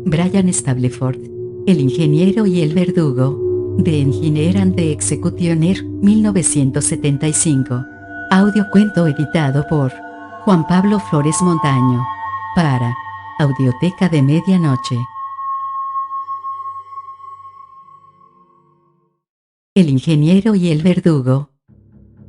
Brian Stableford, El ingeniero y el verdugo, The Engineer and the Executioner, 1975. Audiocuento editado por Juan Pablo Flores Montaño. Para Audioteca de Medianoche. El ingeniero y el verdugo.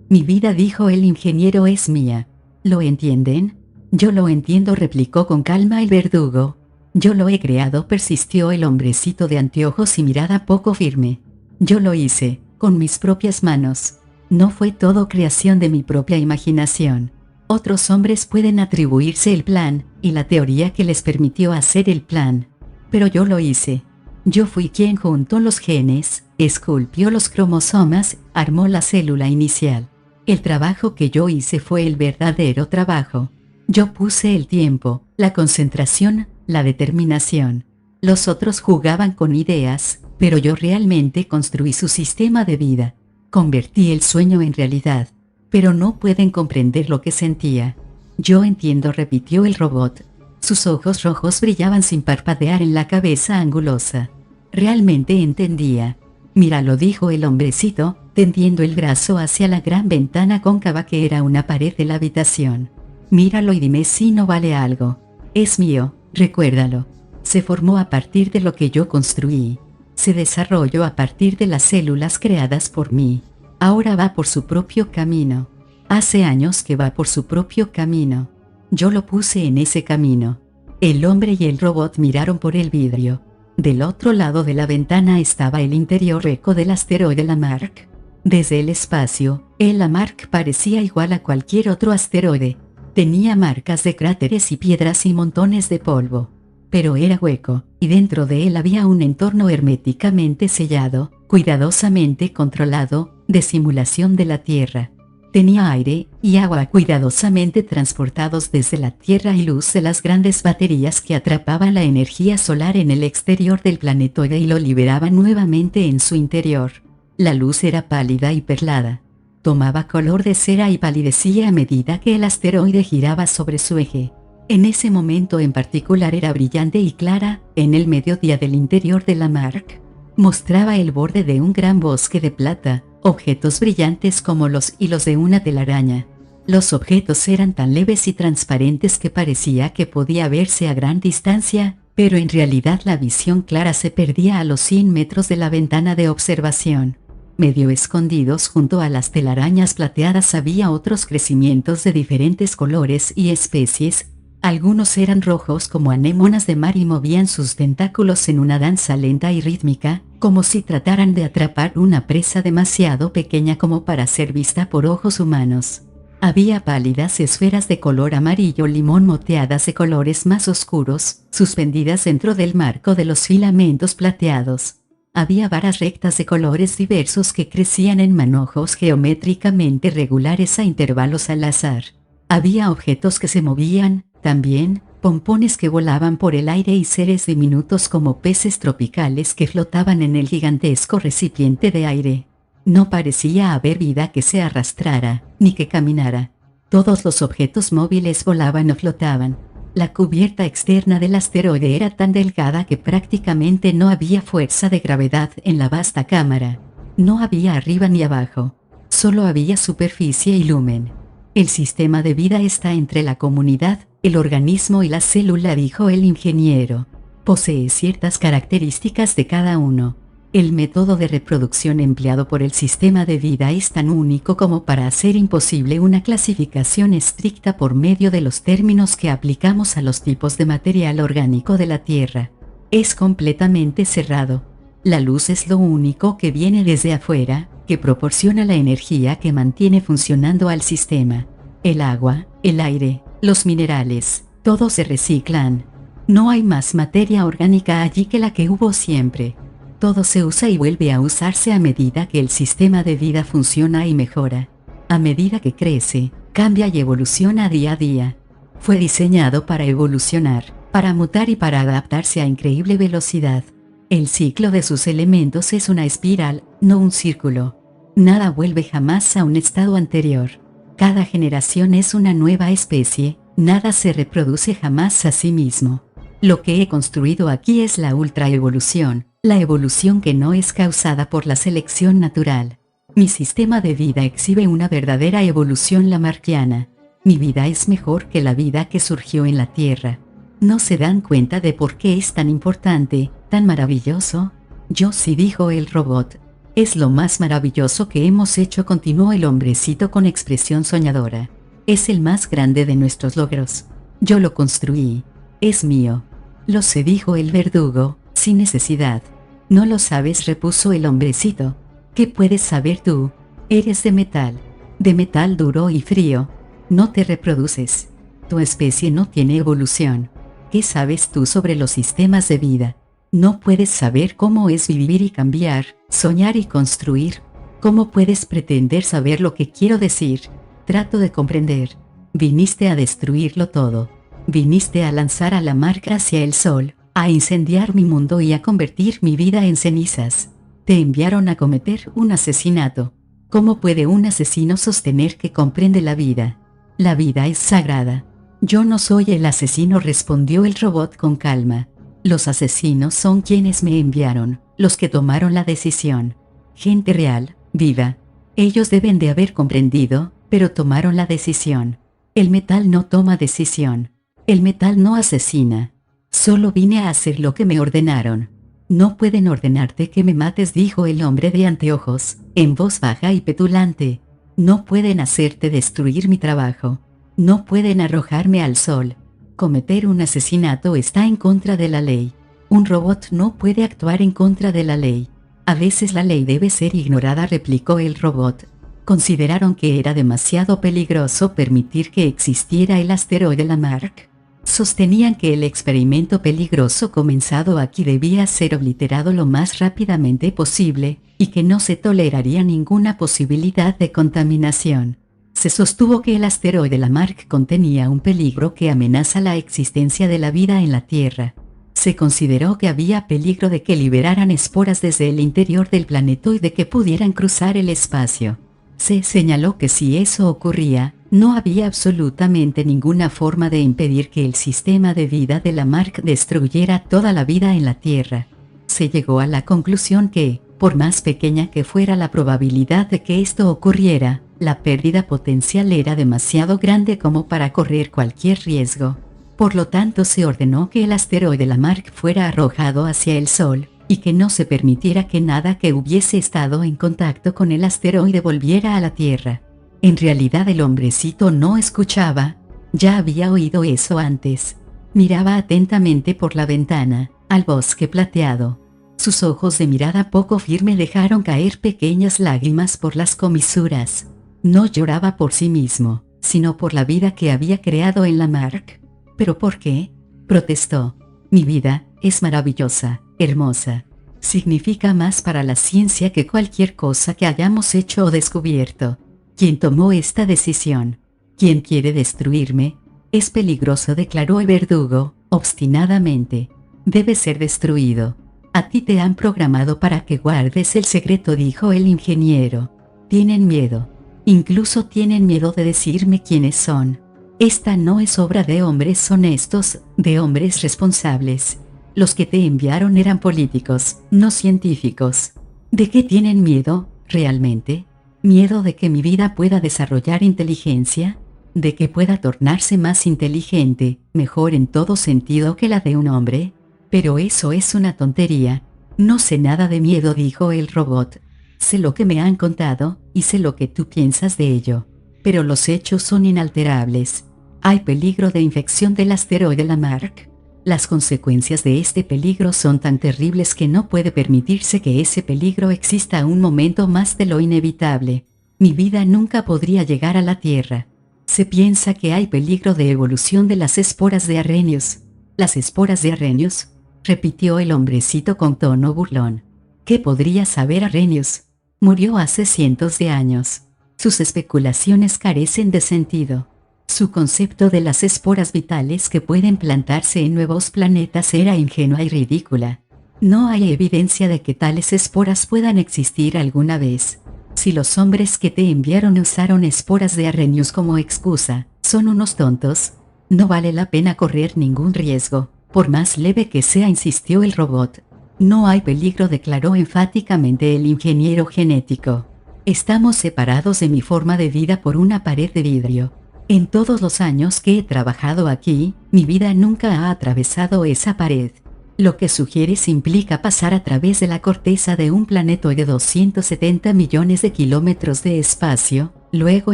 Mi vida, dijo el ingeniero, es mía. ¿Lo entienden? Yo lo entiendo, replicó con calma el verdugo. Yo lo he creado, persistió el hombrecito de anteojos y mirada poco firme. Yo lo hice, con mis propias manos. No fue todo creación de mi propia imaginación. Otros hombres pueden atribuirse el plan, y la teoría que les permitió hacer el plan. Pero yo lo hice. Yo fui quien juntó los genes, esculpió los cromosomas, armó la célula inicial. El trabajo que yo hice fue el verdadero trabajo. Yo puse el tiempo, la concentración, la determinación. Los otros jugaban con ideas, pero yo realmente construí su sistema de vida. Convertí el sueño en realidad. Pero no pueden comprender lo que sentía. Yo entiendo, repitió el robot. Sus ojos rojos brillaban sin parpadear en la cabeza angulosa. Realmente entendía. Míralo, dijo el hombrecito, tendiendo el brazo hacia la gran ventana cóncava que era una pared de la habitación. Míralo y dime si no vale algo. Es mío, recuérdalo. Se formó a partir de lo que yo construí. Se desarrolló a partir de las células creadas por mí. Ahora va por su propio camino. Hace años que va por su propio camino. Yo lo puse en ese camino. El hombre y el robot miraron por el vidrio. Del otro lado de la ventana estaba el interior eco del asteroide Lamarck. Desde el espacio, el Lamarck parecía igual a cualquier otro asteroide. Tenía marcas de cráteres y piedras y montones de polvo. Pero era hueco, y dentro de él había un entorno herméticamente sellado, cuidadosamente controlado, de simulación de la Tierra. Tenía aire y agua cuidadosamente transportados desde la Tierra y luz de las grandes baterías que atrapaban la energía solar en el exterior del planetoide y lo liberaban nuevamente en su interior. La luz era pálida y perlada. Tomaba color de cera y palidecía a medida que el asteroide giraba sobre su eje. En ese momento en particular era brillante y clara, en el mediodía del interior de Lamarck. Mostraba el borde de un gran bosque de plata, objetos brillantes como los hilos de una telaraña. Los objetos eran tan leves y transparentes que parecía que podía verse a gran distancia, pero en realidad la visión clara se perdía a los 100 metros de la ventana de observación. Medio escondidos junto a las telarañas plateadas había otros crecimientos de diferentes colores y especies. Algunos eran rojos como anémonas de mar y movían sus tentáculos en una danza lenta y rítmica, como si trataran de atrapar una presa demasiado pequeña como para ser vista por ojos humanos. Había pálidas esferas de color amarillo limón moteadas de colores más oscuros, suspendidas dentro del marco de los filamentos plateados. Había varas rectas de colores diversos que crecían en manojos geométricamente regulares a intervalos al azar. Había objetos que se movían, también, pompones que volaban por el aire y seres diminutos como peces tropicales que flotaban en el gigantesco recipiente de aire. No parecía haber vida que se arrastrara, ni que caminara. Todos los objetos móviles volaban o flotaban. La cubierta externa del asteroide era tan delgada que prácticamente no había fuerza de gravedad en la vasta cámara. No había arriba ni abajo. Solo había superficie y lumen. El sistema de vida está entre la comunidad, el organismo y la célula, dijo el ingeniero. Posee ciertas características de cada uno. El método de reproducción empleado por el sistema de vida es tan único como para hacer imposible una clasificación estricta por medio de los términos que aplicamos a los tipos de material orgánico de la Tierra. Es completamente cerrado. La luz es lo único que viene desde afuera, que proporciona la energía que mantiene funcionando al sistema. El agua, el aire, los minerales, todos se reciclan. No hay más materia orgánica allí que la que hubo siempre. Todo se usa y vuelve a usarse a medida que el sistema de vida funciona y mejora. A medida que crece, cambia y evoluciona día a día. Fue diseñado para evolucionar, para mutar y para adaptarse a increíble velocidad. El ciclo de sus elementos es una espiral, no un círculo. Nada vuelve jamás a un estado anterior. Cada generación es una nueva especie, nada se reproduce jamás a sí mismo. Lo que he construido aquí es la ultraevolución, la evolución que no es causada por la selección natural. Mi sistema de vida exhibe una verdadera evolución lamarckiana. Mi vida es mejor que la vida que surgió en la Tierra. ¿No se dan cuenta de por qué es tan importante, tan maravilloso? Yo sí, dijo el robot. Es lo más maravilloso que hemos hecho, continuó el hombrecito con expresión soñadora. Es el más grande de nuestros logros. Yo lo construí. Es mío. Lo sé, dijo el verdugo, sin necesidad. No lo sabes, repuso el hombrecito. ¿Qué puedes saber tú? Eres de metal duro y frío. No te reproduces. Tu especie no tiene evolución. ¿Qué sabes tú sobre los sistemas de vida? No puedes saber cómo es vivir y cambiar, soñar y construir. ¿Cómo puedes pretender saber lo que quiero decir? Trato de comprender. Viniste a destruirlo todo. Viniste a lanzar a Lamarck hacia el sol, a incendiar mi mundo y a convertir mi vida en cenizas. Te enviaron a cometer un asesinato. ¿Cómo puede un asesino sostener que comprende la vida? La vida es sagrada. Yo no soy el asesino, respondió el robot con calma. Los asesinos son quienes me enviaron, los que tomaron la decisión. Gente real, viva. Ellos deben de haber comprendido, pero tomaron la decisión. El metal no toma decisión. El metal no asesina. Solo vine a hacer lo que me ordenaron. No pueden ordenarte que me mates, dijo el hombre de anteojos, en voz baja y petulante. No pueden hacerte destruir mi trabajo. No pueden arrojarme al sol. Cometer un asesinato está en contra de la ley. Un robot no puede actuar en contra de la ley. A veces la ley debe ser ignorada, replicó el robot. Consideraron que era demasiado peligroso permitir que existiera el asteroide Lamarck. Sostenían que el experimento peligroso comenzado aquí debía ser obliterado lo más rápidamente posible, y que no se toleraría ninguna posibilidad de contaminación. Se sostuvo que el asteroide Lamarck contenía un peligro que amenaza la existencia de la vida en la Tierra. Se consideró que había peligro de que liberaran esporas desde el interior del planeta y de que pudieran cruzar el espacio. Se señaló que si eso ocurría, no había absolutamente ninguna forma de impedir que el sistema de vida de Lamarck destruyera toda la vida en la Tierra. Se llegó a la conclusión que, por más pequeña que fuera la probabilidad de que esto ocurriera, la pérdida potencial era demasiado grande como para correr cualquier riesgo. Por lo tanto, se ordenó que el asteroide Lamarck fuera arrojado hacia el Sol, y que no se permitiera que nada que hubiese estado en contacto con el asteroide volviera a la Tierra. En realidad el hombrecito no escuchaba, ya había oído eso antes. Miraba atentamente por la ventana, al bosque plateado. Sus ojos de mirada poco firme dejaron caer pequeñas lágrimas por las comisuras. No lloraba por sí mismo, sino por la vida que había creado en Lamarck. ¿Pero por qué?, protestó. Mi vida es maravillosa, hermosa. Significa más para la ciencia que cualquier cosa que hayamos hecho o descubierto. ¿Quién tomó esta decisión? ¿Quién quiere destruirme? Es peligroso, declaró el verdugo, obstinadamente. Debe ser destruido. A ti te han programado para que guardes el secreto, dijo el ingeniero. Tienen miedo. Incluso tienen miedo de decirme quiénes son. Esta no es obra de hombres honestos, de hombres responsables. Los que te enviaron eran políticos, no científicos. ¿De qué tienen miedo, realmente? ¿Miedo de que mi vida pueda desarrollar inteligencia? ¿De que pueda tornarse más inteligente, mejor en todo sentido que la de un hombre? Pero eso es una tontería. No sé nada de miedo, dijo el robot. Sé lo que me han contado, y sé lo que tú piensas de ello. Pero los hechos son inalterables. Hay peligro de infección del asteroide Lamarck. Las consecuencias de este peligro son tan terribles que no puede permitirse que ese peligro exista un momento más de lo inevitable. Mi vida nunca podría llegar a la Tierra. Se piensa que hay peligro de evolución de las esporas de Arrhenius. ¿Las esporas de Arrhenius?, repitió el hombrecito con tono burlón. ¿Qué podría saber Arrhenius? Murió hace cientos de años. Sus especulaciones carecen de sentido. Su concepto de las esporas vitales que pueden plantarse en nuevos planetas era ingenua y ridícula. No hay evidencia de que tales esporas puedan existir alguna vez. Si los hombres que te enviaron usaron esporas de Arrhenius como excusa, son unos tontos. No vale la pena correr ningún riesgo. Por más leve que sea, insistió el robot. No hay peligro, declaró enfáticamente el ingeniero genético. Estamos separados de mi forma de vida por una pared de vidrio. En todos los años que he trabajado aquí, mi vida nunca ha atravesado esa pared. Lo que sugieres implica pasar a través de la corteza de un planetoide de 270 millones de kilómetros de espacio, luego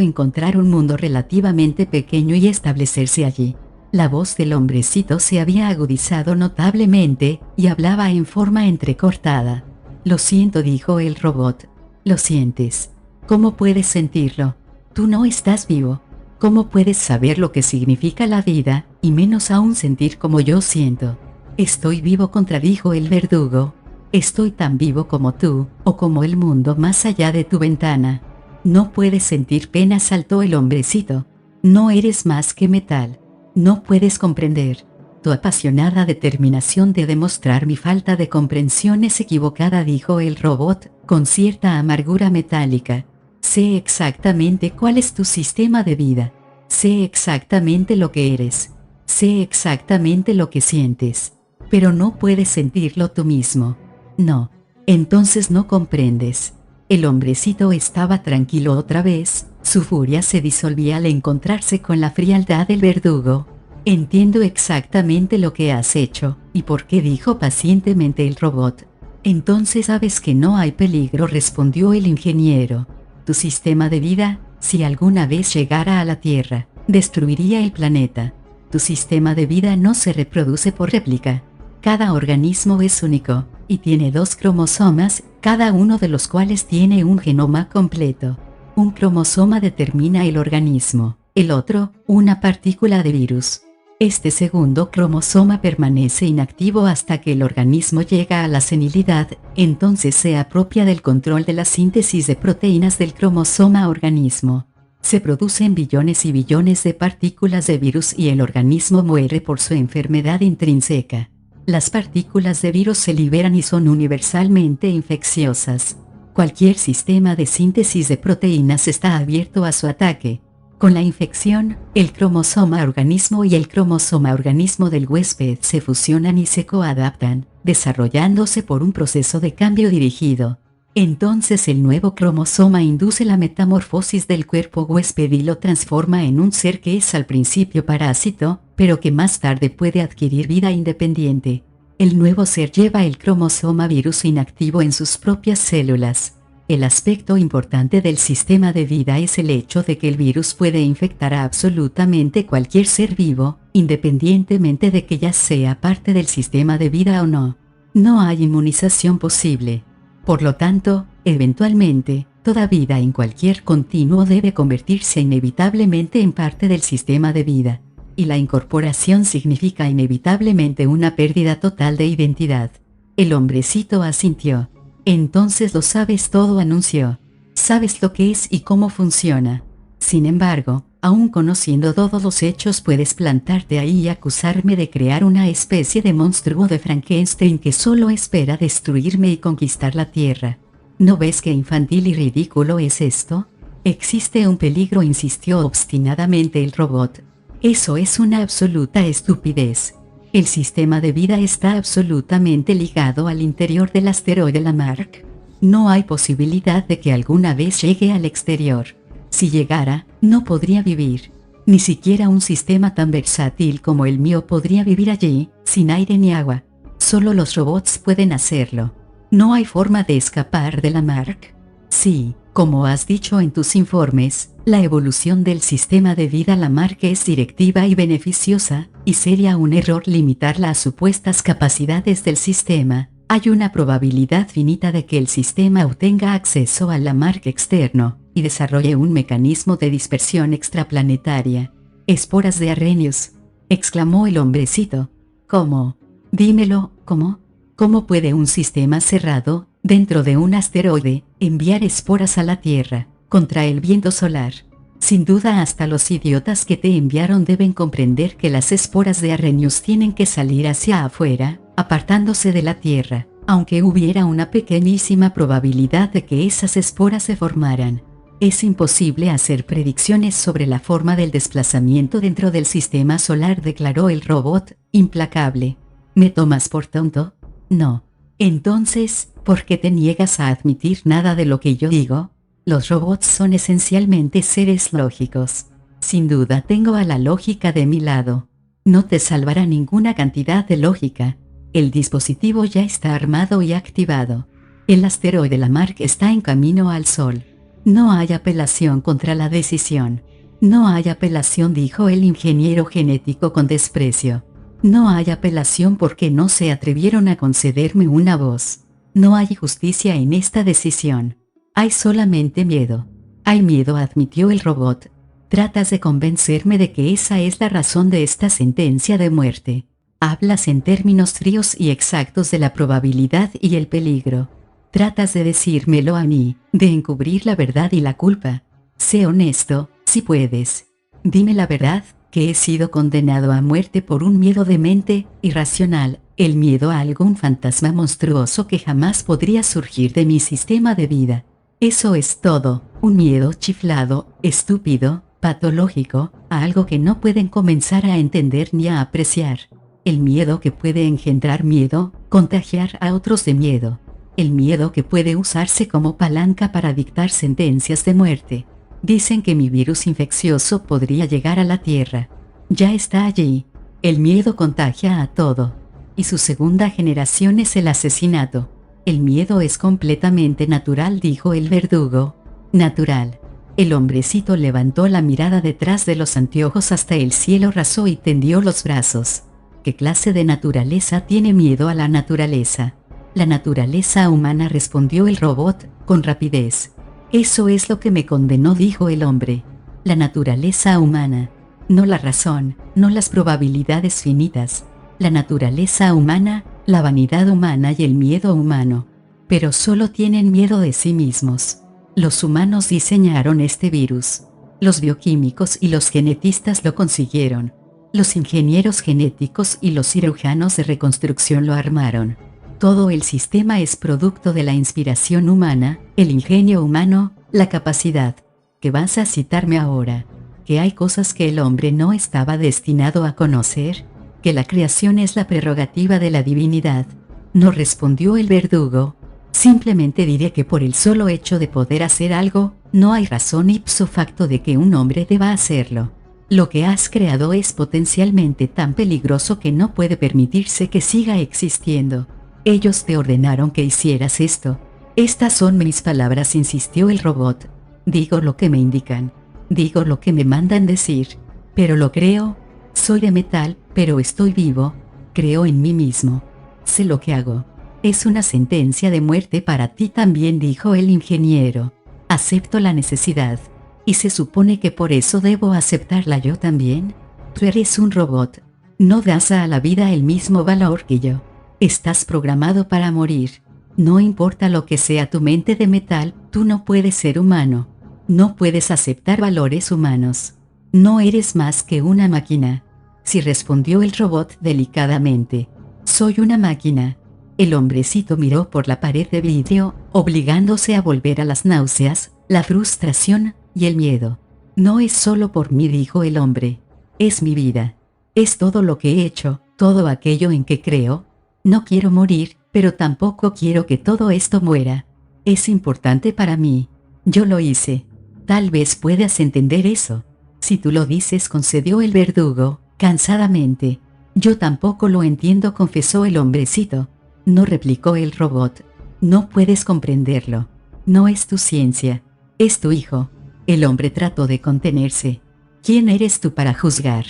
encontrar un mundo relativamente pequeño y establecerse allí. La voz del hombrecito se había agudizado notablemente, y hablaba en forma entrecortada. Lo siento, dijo el robot. Lo sientes. ¿Cómo puedes sentirlo? Tú no estás vivo. ¿Cómo puedes saber lo que significa la vida, y menos aún sentir como yo siento? Estoy vivo, contradijo el verdugo. Estoy tan vivo como tú, o como el mundo más allá de tu ventana. No puedes sentir pena, saltó el hombrecito. No eres más que metal. No puedes comprender. Tu apasionada determinación de demostrar mi falta de comprensión es equivocada, dijo el robot, con cierta amargura metálica. Sé exactamente cuál es tu sistema de vida. Sé exactamente lo que eres. Sé exactamente lo que sientes. Pero no puedes sentirlo tú mismo. No. Entonces no comprendes. El hombrecito estaba tranquilo otra vez, su furia se disolvía al encontrarse con la frialdad del verdugo. Entiendo exactamente lo que has hecho, y por qué, dijo pacientemente el robot. Entonces sabes que no hay peligro, respondió el ingeniero. Tu sistema de vida, si alguna vez llegara a la Tierra, destruiría el planeta. Tu sistema de vida no se reproduce por réplica. Cada organismo es único, y tiene 2 cromosomas, cada uno de los cuales tiene un genoma completo. Un cromosoma determina el organismo, el otro, una partícula de virus. Este segundo cromosoma permanece inactivo hasta que el organismo llega a la senilidad, entonces se apropia del control de la síntesis de proteínas del cromosoma organismo. Se producen billones y billones de partículas de virus y el organismo muere por su enfermedad intrínseca. Las partículas de virus se liberan y son universalmente infecciosas. Cualquier sistema de síntesis de proteínas está abierto a su ataque. Con la infección, el cromosoma organismo y el cromosoma organismo del huésped se fusionan y se coadaptan, desarrollándose por un proceso de cambio dirigido. Entonces el nuevo cromosoma induce la metamorfosis del cuerpo huésped y lo transforma en un ser que es al principio parásito, pero que más tarde puede adquirir vida independiente. El nuevo ser lleva el cromosoma virus inactivo en sus propias células. El aspecto importante del sistema de vida es el hecho de que el virus puede infectar a absolutamente cualquier ser vivo, independientemente de que ya sea parte del sistema de vida o no. No hay inmunización posible. Por lo tanto, eventualmente, toda vida en cualquier continuo debe convertirse inevitablemente en parte del sistema de vida. Y la incorporación significa inevitablemente una pérdida total de identidad. El hombrecito asintió. Entonces lo sabes todo, anunció. Sabes lo que es y cómo funciona. Sin embargo, aun conociendo todos los hechos, puedes plantarte ahí y acusarme de crear una especie de monstruo de Frankenstein que solo espera destruirme y conquistar la Tierra. ¿No ves qué infantil y ridículo es esto? Existe un peligro, insistió obstinadamente el robot. Eso es una absoluta estupidez. El sistema de vida está absolutamente ligado al interior del asteroide Lamarck. No hay posibilidad de que alguna vez llegue al exterior. Si llegara, no podría vivir. Ni siquiera un sistema tan versátil como el mío podría vivir allí, sin aire ni agua. Solo los robots pueden hacerlo. No hay forma de escapar de Lamarck. Sí, como has dicho en tus informes, la evolución del sistema de vida Lamarck es directiva y beneficiosa, y sería un error limitar las supuestas capacidades del sistema. Hay una probabilidad finita de que el sistema obtenga acceso al Lamarck externo, y desarrolle un mecanismo de dispersión extraplanetaria. Esporas de Arrhenius, exclamó el hombrecito. ¿Cómo? Dímelo, ¿cómo? ¿Cómo puede un sistema cerrado, dentro de un asteroide, enviar esporas a la Tierra, contra el viento solar? Sin duda hasta los idiotas que te enviaron deben comprender que las esporas de Arrhenius tienen que salir hacia afuera, apartándose de la Tierra, aunque hubiera una pequeñísima probabilidad de que esas esporas se formaran. Es imposible hacer predicciones sobre la forma del desplazamiento dentro del sistema solar, declaró el robot, implacable. ¿Me tomas por tonto? No. Entonces, ¿por qué te niegas a admitir nada de lo que yo digo? Los robots son esencialmente seres lógicos. Sin duda tengo a la lógica de mi lado. No te salvará ninguna cantidad de lógica. El dispositivo ya está armado y activado. El asteroide Lamarck está en camino al Sol. No hay apelación contra la decisión. No hay apelación, dijo el ingeniero genético con desprecio. No hay apelación porque no se atrevieron a concederme una voz. No hay justicia en esta decisión. Hay solamente miedo. Hay miedo, admitió el robot. Tratas de convencerme de que esa es la razón de esta sentencia de muerte. Hablas en términos fríos y exactos de la probabilidad y el peligro. Tratas de decírmelo a mí, de encubrir la verdad y la culpa. Sé honesto, si puedes. Dime la verdad, que he sido condenado a muerte por un miedo demente, irracional, el miedo a algún fantasma monstruoso que jamás podría surgir de mi sistema de vida. Eso es todo, un miedo chiflado, estúpido, patológico, a algo que no pueden comenzar a entender ni a apreciar. El miedo que puede engendrar miedo, contagiar a otros de miedo. El miedo que puede usarse como palanca para dictar sentencias de muerte. Dicen que mi virus infeccioso podría llegar a la Tierra. Ya está allí. El miedo contagia a todo. Y su segunda generación es el asesinato. El miedo es completamente natural, dijo el verdugo. Natural. El hombrecito levantó la mirada detrás de los anteojos hasta el cielo raso y tendió los brazos. ¿Qué clase de naturaleza tiene miedo a la naturaleza? La naturaleza humana, respondió el robot, con rapidez. Eso es lo que me condenó, dijo el hombre. La naturaleza humana. No la razón, no las probabilidades finitas. La naturaleza humana, la vanidad humana y el miedo humano. Pero solo tienen miedo de sí mismos. Los humanos diseñaron este virus. Los bioquímicos y los genetistas lo consiguieron. Los ingenieros genéticos y los cirujanos de reconstrucción lo armaron. Todo el sistema es producto de la inspiración humana, el ingenio humano, la capacidad. ¿Qué vas a citarme ahora? ¿Que hay cosas que el hombre no estaba destinado a conocer? ¿Que la creación es la prerrogativa de la divinidad? No, respondió el verdugo. Simplemente diré que por el solo hecho de poder hacer algo, no hay razón ipso facto de que un hombre deba hacerlo. Lo que has creado es potencialmente tan peligroso que no puede permitirse que siga existiendo. Ellos te ordenaron que hicieras esto. Estas son mis palabras, insistió el robot. Digo lo que me indican. Digo lo que me mandan decir. Pero lo creo. Soy de metal, pero estoy vivo. Creo en mí mismo. Sé lo que hago. Es una sentencia de muerte para ti también, dijo el ingeniero. Acepto la necesidad. ¿Y se supone que por eso debo aceptarla yo también? Tú eres un robot. No das a la vida el mismo valor que yo. Estás programado para morir. No importa lo que sea tu mente de metal, tú no puedes ser humano. No puedes aceptar valores humanos. No eres más que una máquina. Sí, respondió el robot delicadamente. Soy una máquina. El hombrecito miró por la pared de vidrio, obligándose a volver a las náuseas, la frustración y el miedo. No es solo por mí, dijo el hombre. Es mi vida. Es todo lo que he hecho, todo aquello en que creo. No quiero morir, pero tampoco quiero que todo esto muera. Es importante para mí. Yo lo hice. Tal vez puedas entender eso. Si tú lo dices, concedió el verdugo, cansadamente. Yo tampoco lo entiendo, confesó el hombrecito. No, replicó el robot. No puedes comprenderlo. No es tu ciencia. Es tu hijo. El hombre trató de contenerse. ¿Quién eres tú para juzgar?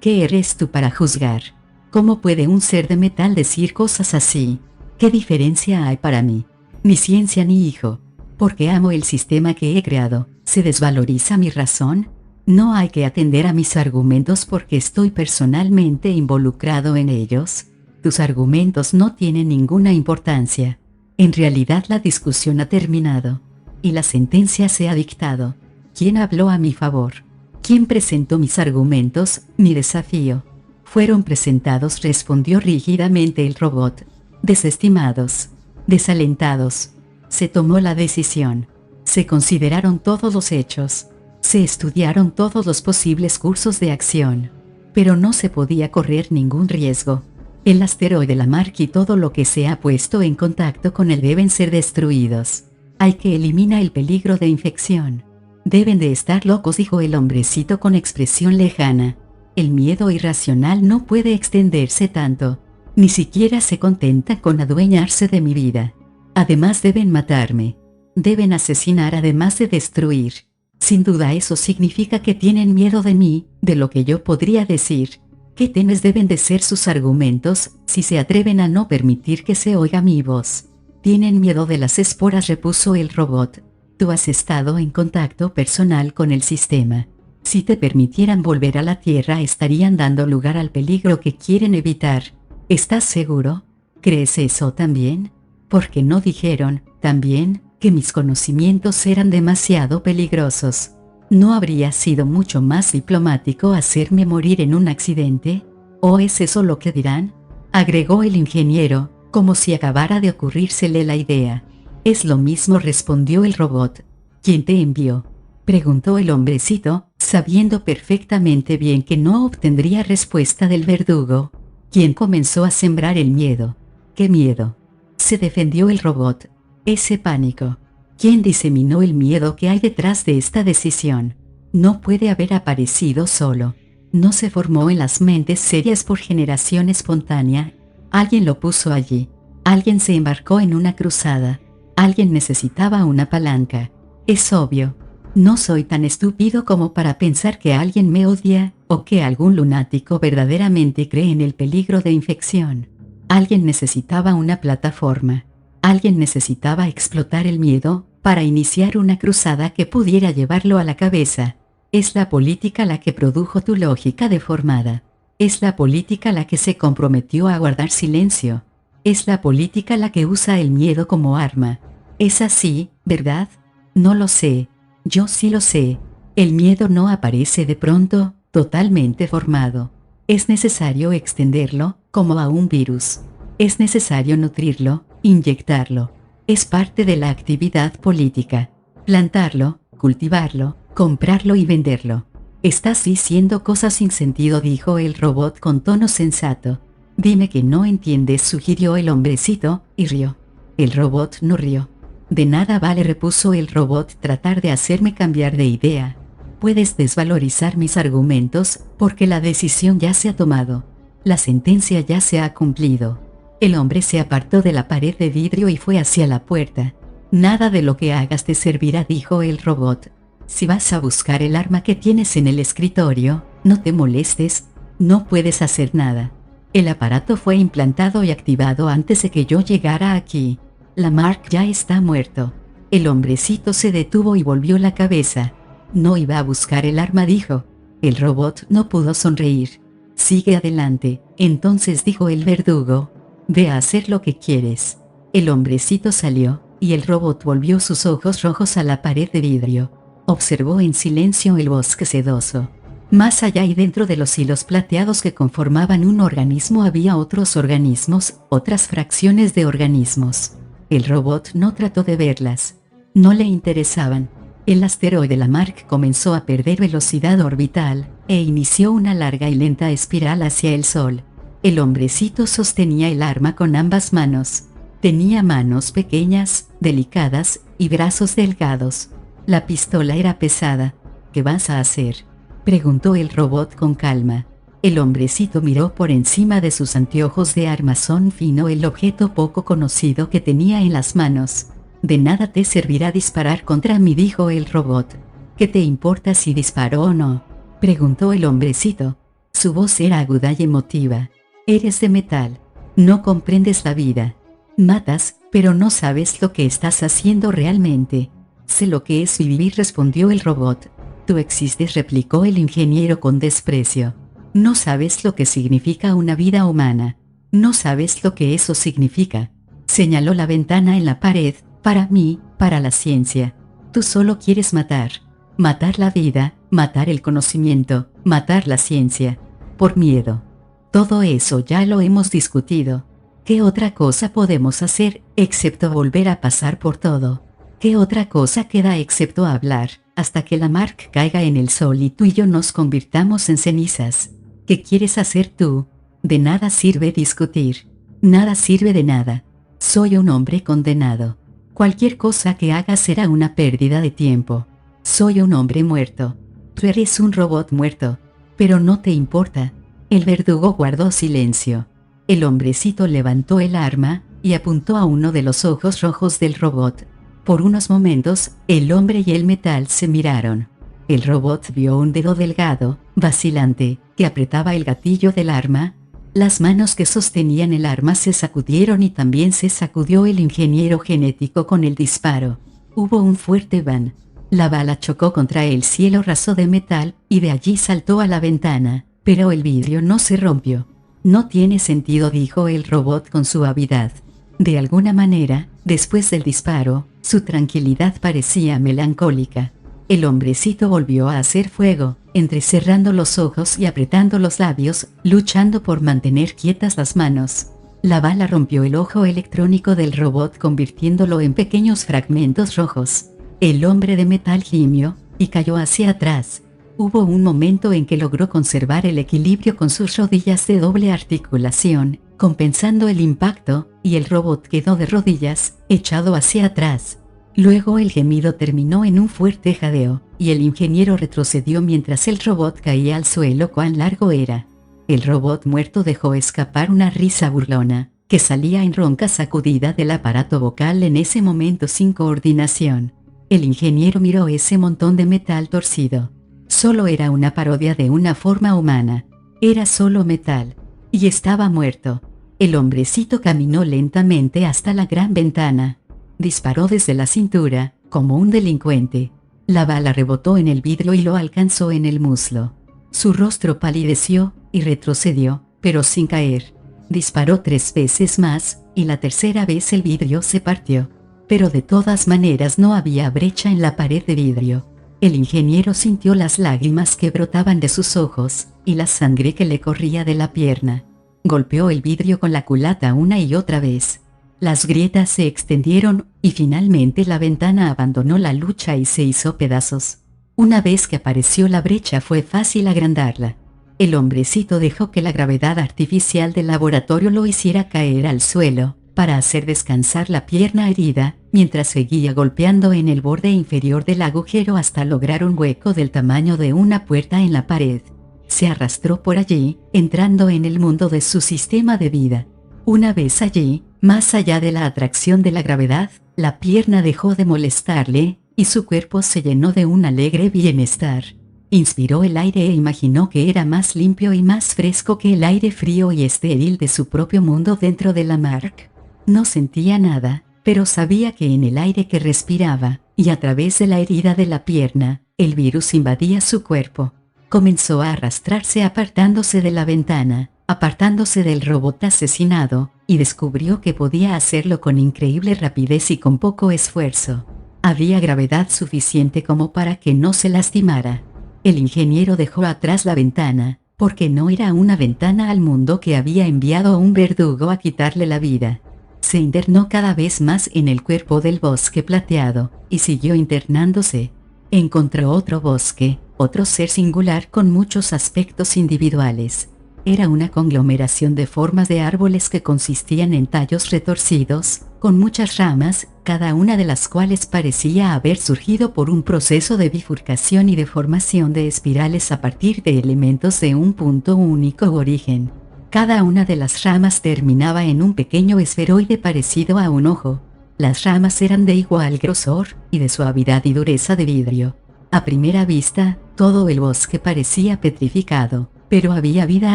¿Qué eres tú para juzgar? ¿Cómo puede un ser de metal decir cosas así? ¿Qué diferencia hay para mí? Ni ciencia ni hijo. Porque amo el sistema que he creado. ¿Se desvaloriza mi razón? No hay que atender a mis argumentos porque estoy personalmente involucrado en ellos. Tus argumentos no tienen ninguna importancia. En realidad la discusión ha terminado. Y la sentencia se ha dictado. ¿Quién habló a mi favor? ¿Quién presentó mis argumentos, mi desafío? Fueron presentados, respondió rígidamente el robot. Desestimados. Desalentados. Se tomó la decisión. Se consideraron todos los hechos. Se estudiaron todos los posibles cursos de acción. Pero no se podía correr ningún riesgo. El asteroide Lamarck y todo lo que se ha puesto en contacto con él deben ser destruidos. Hay que eliminar el peligro de infección. Deben de estar locos, dijo el hombrecito con expresión lejana. El miedo irracional no puede extenderse tanto. Ni siquiera se contenta con adueñarse de mi vida. Además deben matarme. Deben asesinar además de destruir. Sin duda eso significa que tienen miedo de mí, de lo que yo podría decir. Qué tenues deben de ser sus argumentos, si se atreven a no permitir que se oiga mi voz. Tienen miedo de las esporas, repuso el robot. Tú has estado en contacto personal con el sistema. Si te permitieran volver a la Tierra estarían dando lugar al peligro que quieren evitar. ¿Estás seguro? ¿Crees eso también? Porque no dijeron, también, que mis conocimientos eran demasiado peligrosos. ¿No habría sido mucho más diplomático hacerme morir en un accidente? ¿O es eso lo que dirán? Agregó el ingeniero, como si acabara de ocurrírsele la idea. Es lo mismo, respondió el robot. ¿Quién te envió?, preguntó el hombrecito, sabiendo perfectamente bien que no obtendría respuesta del verdugo. ¿Quién comenzó a sembrar el miedo? ¿Qué miedo?, se defendió el robot. Ese pánico. ¿Quién diseminó el miedo que hay detrás de esta decisión? No puede haber aparecido solo. No se formó en las mentes serias por generación espontánea. Alguien lo puso allí. Alguien se embarcó en una cruzada. Alguien necesitaba una palanca. Es obvio. No soy tan estúpido como para pensar que alguien me odia, o que algún lunático verdaderamente cree en el peligro de infección. Alguien necesitaba una plataforma. Alguien necesitaba explotar el miedo, para iniciar una cruzada que pudiera llevarlo a la cabeza. Es la política la que produjo tu lógica deformada. Es la política la que se comprometió a guardar silencio. Es la política la que usa el miedo como arma. Es así, ¿verdad? No lo sé. Yo sí lo sé. El miedo no aparece de pronto, totalmente formado. Es necesario extenderlo, como a un virus. Es necesario nutrirlo, inyectarlo. Es parte de la actividad política. Plantarlo, cultivarlo, comprarlo y venderlo. Estás diciendo cosas sin sentido, dijo el robot con tono sensato. Dime que no entiendes, sugirió el hombrecito, y rió. El robot no rió. De nada vale, repuso el robot, tratar de hacerme cambiar de idea. Puedes desvalorizar mis argumentos, porque la decisión ya se ha tomado. La sentencia ya se ha cumplido. El hombre se apartó de la pared de vidrio y fue hacia la puerta. Nada de lo que hagas te servirá, dijo el robot. Si vas a buscar el arma que tienes en el escritorio, no te molestes, no puedes hacer nada. El aparato fue implantado y activado antes de que yo llegara aquí. Lamarck ya está muerto. El hombrecito se detuvo y volvió la cabeza. No iba a buscar el arma, dijo. El robot no pudo sonreír. Sigue adelante, entonces, dijo el verdugo. Ve a hacer lo que quieres. El hombrecito salió, y el robot volvió sus ojos rojos a la pared de vidrio. Observó en silencio el bosque sedoso. Más allá y dentro de los hilos plateados que conformaban un organismo había otros organismos, otras fracciones de organismos. El robot no trató de verlas. No le interesaban. El asteroide Lamarck comenzó a perder velocidad orbital, e inició una larga y lenta espiral hacia el Sol. El hombrecito sostenía el arma con ambas manos. Tenía manos pequeñas, delicadas, y brazos delgados. La pistola era pesada. ¿Qué vas a hacer?, preguntó el robot con calma. El hombrecito miró por encima de sus anteojos de armazón fino el objeto poco conocido que tenía en las manos. De nada te servirá disparar contra mí, dijo el robot. ¿Qué te importa si disparo o no?, preguntó el hombrecito. Su voz era aguda y emotiva. Eres de metal. No comprendes la vida. Matas, pero no sabes lo que estás haciendo realmente. Sé lo que es vivir, respondió el robot. Tú existes, replicó el ingeniero con desprecio. No sabes lo que significa una vida humana. No sabes lo que eso significa. Señaló la ventana en la pared. Para mí, para la ciencia. Tú solo quieres matar. Matar la vida, matar el conocimiento, matar la ciencia. Por miedo. Todo eso ya lo hemos discutido. ¿Qué otra cosa podemos hacer, excepto volver a pasar por todo? ¿Qué otra cosa queda excepto hablar, hasta que Lamarck caiga en el sol y tú y yo nos convirtamos en cenizas? ¿Qué quieres hacer tú? De nada sirve discutir. Nada sirve de nada. Soy un hombre condenado. Cualquier cosa que haga será una pérdida de tiempo. Soy un hombre muerto. Tú eres un robot muerto. Pero no te importa. El verdugo guardó silencio. El hombrecito levantó el arma y apuntó a uno de los ojos rojos del robot. Por unos momentos, el hombre y el metal se miraron. El robot vio un dedo delgado, vacilante, que apretaba el gatillo del arma. Las manos que sostenían el arma se sacudieron y también se sacudió el ingeniero genético con el disparo. Hubo un fuerte bang. La bala chocó contra el cielo raso de metal y de allí saltó a la ventana, pero el vidrio no se rompió. No tiene sentido, dijo el robot con suavidad. De alguna manera, después del disparo, su tranquilidad parecía melancólica. El hombrecito volvió a hacer fuego, entrecerrando los ojos y apretando los labios, luchando por mantener quietas las manos. La bala rompió el ojo electrónico del robot convirtiéndolo en pequeños fragmentos rojos. El hombre de metal gimió y cayó hacia atrás. Hubo un momento en que logró conservar el equilibrio con sus rodillas de doble articulación, compensando el impacto, y el robot quedó de rodillas, echado hacia atrás. Luego el gemido terminó en un fuerte jadeo, y el ingeniero retrocedió mientras el robot caía al suelo. ¿Cuán largo era? El robot muerto dejó escapar una risa burlona, que salía en ronca sacudida del aparato vocal en ese momento sin coordinación. El ingeniero miró ese montón de metal torcido. Solo era una parodia de una forma humana. Era solo metal. Y estaba muerto. El hombrecito caminó lentamente hasta la gran ventana. Disparó desde la cintura, como un delincuente. La bala rebotó en el vidrio y lo alcanzó en el muslo. Su rostro palideció y retrocedió, pero sin caer. Disparó 3 veces más, y la tercera vez el vidrio se partió. Pero de todas maneras no había brecha en la pared de vidrio. El ingeniero sintió las lágrimas que brotaban de sus ojos, y la sangre que le corría de la pierna. Golpeó el vidrio con la culata una y otra vez. Las grietas se extendieron, y finalmente la ventana abandonó la lucha y se hizo pedazos. Una vez que apareció la brecha fue fácil agrandarla. El hombrecito dejó que la gravedad artificial del laboratorio lo hiciera caer al suelo, para hacer descansar la pierna herida, mientras seguía golpeando en el borde inferior del agujero hasta lograr un hueco del tamaño de una puerta en la pared. Se arrastró por allí, entrando en el mundo de su sistema de vida. Una vez allí, más allá de la atracción de la gravedad, la pierna dejó de molestarle, y su cuerpo se llenó de un alegre bienestar. Inspiró el aire e imaginó que era más limpio y más fresco que el aire frío y estéril de su propio mundo dentro de la Mark. No sentía nada, pero sabía que en el aire que respiraba, y a través de la herida de la pierna, el virus invadía su cuerpo. Comenzó a arrastrarse apartándose de la ventana, apartándose del robot asesinado, y descubrió que podía hacerlo con increíble rapidez y con poco esfuerzo. Había gravedad suficiente como para que no se lastimara. El ingeniero dejó atrás la ventana, porque no era una ventana al mundo que había enviado a un verdugo a quitarle la vida. Se internó cada vez más en el cuerpo del bosque plateado, y siguió internándose. Encontró otro bosque, otro ser singular con muchos aspectos individuales. Era una conglomeración de formas de árboles que consistían en tallos retorcidos, con muchas ramas, cada una de las cuales parecía haber surgido por un proceso de bifurcación y de formación de espirales a partir de elementos de un punto único origen. Cada una de las ramas terminaba en un pequeño esferoide parecido a un ojo. Las ramas eran de igual grosor y de suavidad y dureza de vidrio. A primera vista, todo el bosque parecía petrificado, pero había vida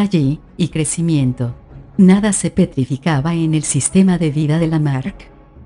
allí, y crecimiento. Nada se petrificaba en el sistema de vida de la Mark.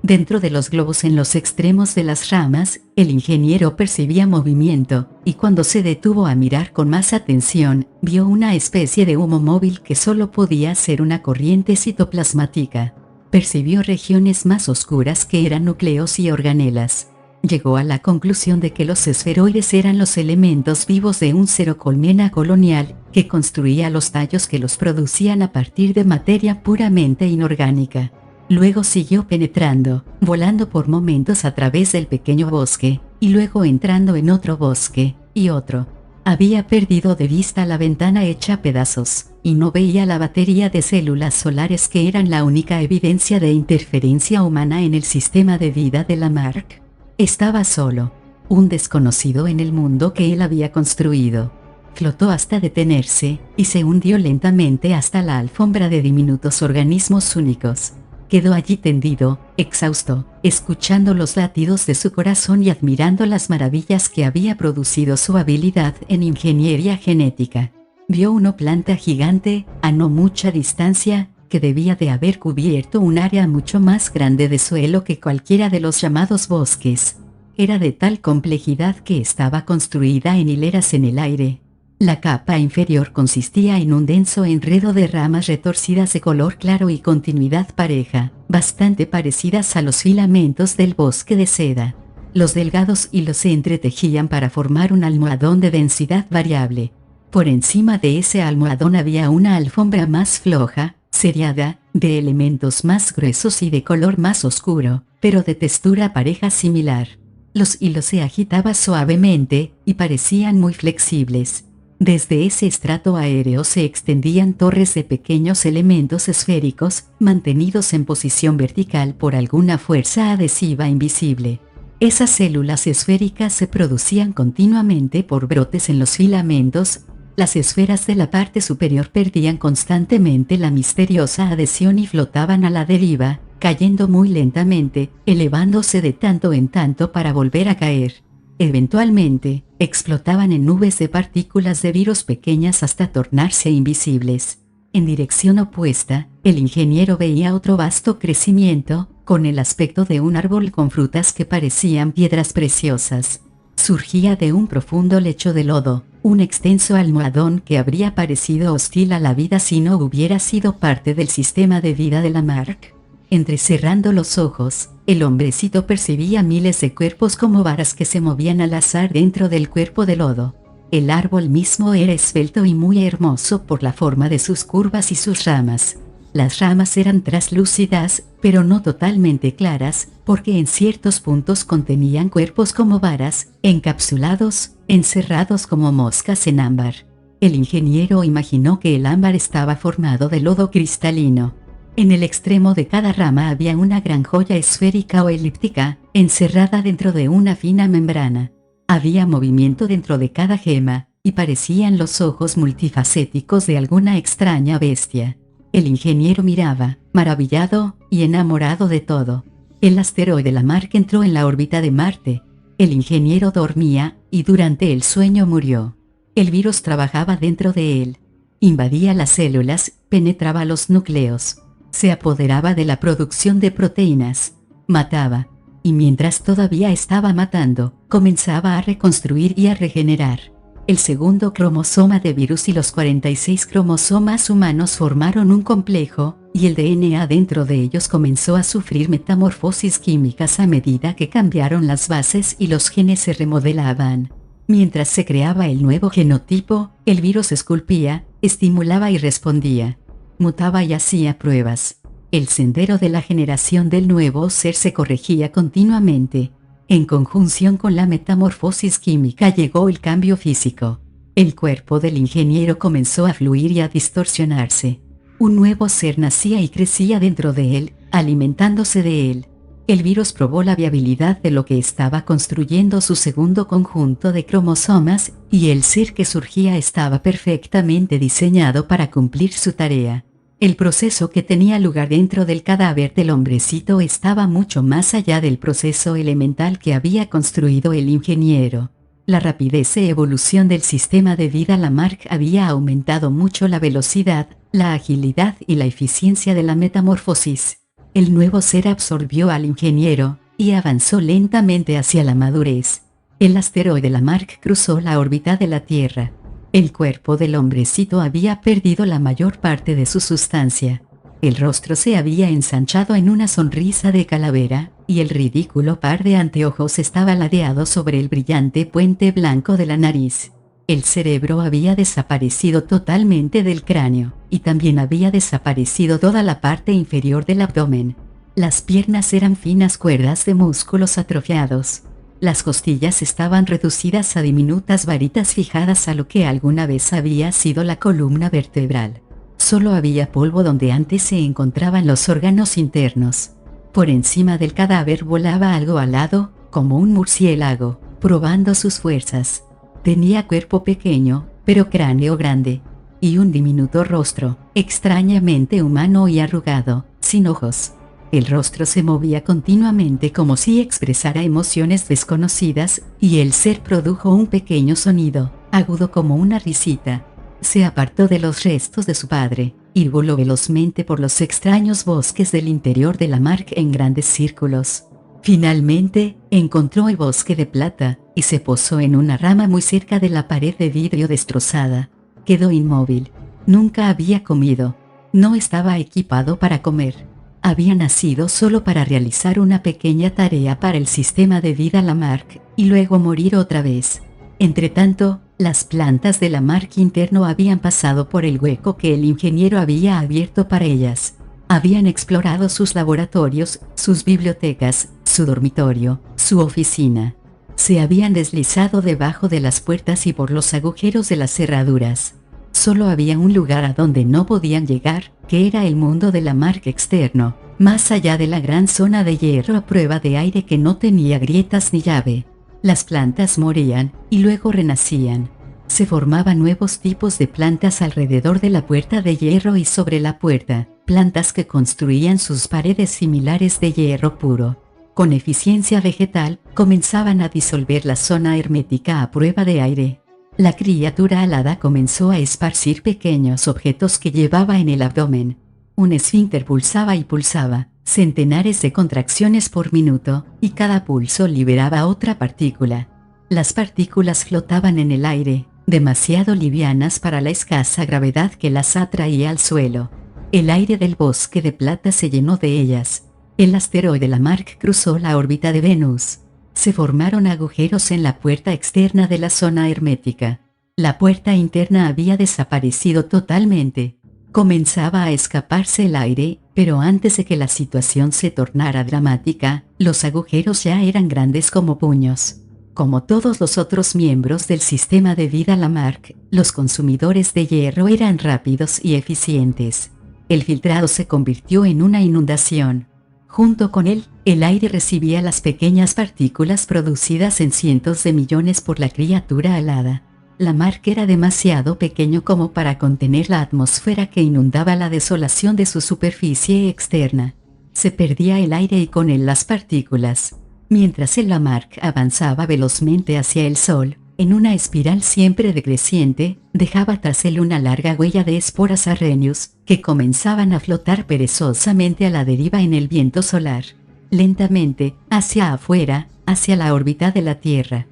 Dentro de los globos en los extremos de las ramas, el ingeniero percibía movimiento, y cuando se detuvo a mirar con más atención, vio una especie de humo móvil que solo podía ser una corriente citoplasmática. Percibió regiones más oscuras que eran núcleos y organelas. Llegó a la conclusión de que los esferoides eran los elementos vivos de un colmena colonial, que construía los tallos que los producían a partir de materia puramente inorgánica. Luego siguió penetrando, volando por momentos a través del pequeño bosque, y luego entrando en otro bosque, y otro. Había perdido de vista la ventana hecha pedazos, y no veía la batería de células solares que eran la única evidencia de interferencia humana en el sistema de vida de Lamarck. Estaba solo, un desconocido en el mundo que él había construido. Flotó hasta detenerse, y se hundió lentamente hasta la alfombra de diminutos organismos únicos. Quedó allí tendido, exhausto, escuchando los latidos de su corazón y admirando las maravillas que había producido su habilidad en ingeniería genética. Vio una planta gigante, a no mucha distancia, que debía de haber cubierto un área mucho más grande de suelo que cualquiera de los llamados bosques. Era de tal complejidad que estaba construida en hileras en el aire. La capa inferior consistía en un denso enredo de ramas retorcidas de color claro y continuidad pareja, bastante parecidas a los filamentos del bosque de seda. Los delgados hilos se entretejían para formar un almohadón de densidad variable. Por encima de ese almohadón había una alfombra más floja, seriada, de elementos más gruesos y de color más oscuro, pero de textura pareja similar. Los hilos se agitaban suavemente, y parecían muy flexibles. Desde ese estrato aéreo se extendían torres de pequeños elementos esféricos, mantenidos en posición vertical por alguna fuerza adhesiva invisible. Esas células esféricas se producían continuamente por brotes en los filamentos. Las esferas de la parte superior perdían constantemente la misteriosa adhesión y flotaban a la deriva, cayendo muy lentamente, elevándose de tanto en tanto para volver a caer. Eventualmente, explotaban en nubes de partículas de virus pequeñas hasta tornarse invisibles. En dirección opuesta, el ingeniero veía otro vasto crecimiento, con el aspecto de un árbol con frutas que parecían piedras preciosas. Surgía de un profundo lecho de lodo, un extenso almohadón que habría parecido hostil a la vida si no hubiera sido parte del sistema de vida de Lamarck. Entrecerrando los ojos, el hombrecito percibía miles de cuerpos como varas que se movían al azar dentro del cuerpo de lodo. El árbol mismo era esbelto y muy hermoso por la forma de sus curvas y sus ramas. Las ramas eran translúcidas, pero no totalmente claras, porque en ciertos puntos contenían cuerpos como varas, encapsulados, encerrados como moscas en ámbar. El ingeniero imaginó que el ámbar estaba formado de lodo cristalino. En el extremo de cada rama había una gran joya esférica o elíptica, encerrada dentro de una fina membrana. Había movimiento dentro de cada gema, y parecían los ojos multifacéticos de alguna extraña bestia. El ingeniero miraba, maravillado y enamorado de todo. El asteroide Lamarck entró en la órbita de Marte. El ingeniero dormía, y durante el sueño murió. El virus trabajaba dentro de él. Invadía las células, penetraba los núcleos. Se apoderaba de la producción de proteínas, mataba, y mientras todavía estaba matando, comenzaba a reconstruir y a regenerar. El segundo cromosoma de virus y los 46 cromosomas humanos formaron un complejo, y el DNA dentro de ellos comenzó a sufrir metamorfosis químicas a medida que cambiaron las bases y los genes se remodelaban. Mientras se creaba el nuevo genotipo, el virus esculpía, estimulaba y respondía. Mutaba y hacía pruebas. El sendero de la generación del nuevo ser se corregía continuamente. En conjunción con la metamorfosis química llegó el cambio físico. El cuerpo del ingeniero comenzó a fluir y a distorsionarse. Un nuevo ser nacía y crecía dentro de él, alimentándose de él. El virus probó la viabilidad de lo que estaba construyendo su segundo conjunto de cromosomas, y el ser que surgía estaba perfectamente diseñado para cumplir su tarea. El proceso que tenía lugar dentro del cadáver del hombrecito estaba mucho más allá del proceso elemental que había construido el ingeniero. La rapidez e evolución del sistema de vida Lamarck había aumentado mucho la velocidad, la agilidad y la eficiencia de la metamorfosis. El nuevo ser absorbió al ingeniero, y avanzó lentamente hacia la madurez. El asteroide Lamarck cruzó la órbita de la Tierra. El cuerpo del hombrecito había perdido la mayor parte de su sustancia. El rostro se había ensanchado en una sonrisa de calavera, y el ridículo par de anteojos estaba ladeado sobre el brillante puente blanco de la nariz. El cerebro había desaparecido totalmente del cráneo, y también había desaparecido toda la parte inferior del abdomen. Las piernas eran finas cuerdas de músculos atrofiados. Las costillas estaban reducidas a diminutas varitas fijadas a lo que alguna vez había sido la columna vertebral. Solo había polvo donde antes se encontraban los órganos internos. Por encima del cadáver volaba algo alado, como un murciélago, probando sus fuerzas. Tenía cuerpo pequeño, pero cráneo grande, y un diminuto rostro, extrañamente humano y arrugado, sin ojos. El rostro se movía continuamente como si expresara emociones desconocidas, y el ser produjo un pequeño sonido, agudo como una risita. Se apartó de los restos de su padre, y voló velozmente por los extraños bosques del interior de Lamarck en grandes círculos. Finalmente, encontró el bosque de plata, y se posó en una rama muy cerca de la pared de vidrio destrozada. Quedó inmóvil. Nunca había comido. No estaba equipado para comer. Había nacido solo para realizar una pequeña tarea para el sistema de vida Lamarck, y luego morir otra vez. Entretanto, las plantas de Lamarck interno habían pasado por el hueco que el ingeniero había abierto para ellas. Habían explorado sus laboratorios, sus bibliotecas, su dormitorio, su oficina. Se habían deslizado debajo de las puertas y por los agujeros de las cerraduras. Solo había un lugar a donde no podían llegar, que era el mundo de Lamarck externo, más allá de la gran zona de hierro a prueba de aire que no tenía grietas ni llave. Las plantas morían, y luego renacían. Se formaban nuevos tipos de plantas alrededor de la puerta de hierro y sobre la puerta, plantas que construían sus paredes similares de hierro puro. Con eficiencia vegetal, comenzaban a disolver la zona hermética a prueba de aire. La criatura alada comenzó a esparcir pequeños objetos que llevaba en el abdomen. Un esfínter pulsaba y pulsaba, centenares de contracciones por minuto, y cada pulso liberaba otra partícula. Las partículas flotaban en el aire, demasiado livianas para la escasa gravedad que las atraía al suelo. El aire del bosque de plata se llenó de ellas. El asteroide Lamarck cruzó la órbita de Venus. Se formaron agujeros en la puerta externa de la zona hermética. La puerta interna había desaparecido totalmente. Comenzaba a escaparse el aire, pero antes de que la situación se tornara dramática, los agujeros ya eran grandes como puños. Como todos los otros miembros del sistema de vida Lamarck, los consumidores de hierro eran rápidos y eficientes. El filtrado se convirtió en una inundación. Junto con él, el aire recibía las pequeñas partículas producidas en cientos de millones por la criatura alada. Lamarck era demasiado pequeño como para contener la atmósfera que inundaba la desolación de su superficie externa. Se perdía el aire y con él las partículas. Mientras el Lamarck avanzaba velozmente hacia el Sol, en una espiral siempre decreciente, dejaba tras él una larga huella de esporas Arrhenius, que comenzaban a flotar perezosamente a la deriva en el viento solar. Lentamente, hacia afuera, hacia la órbita de la Tierra.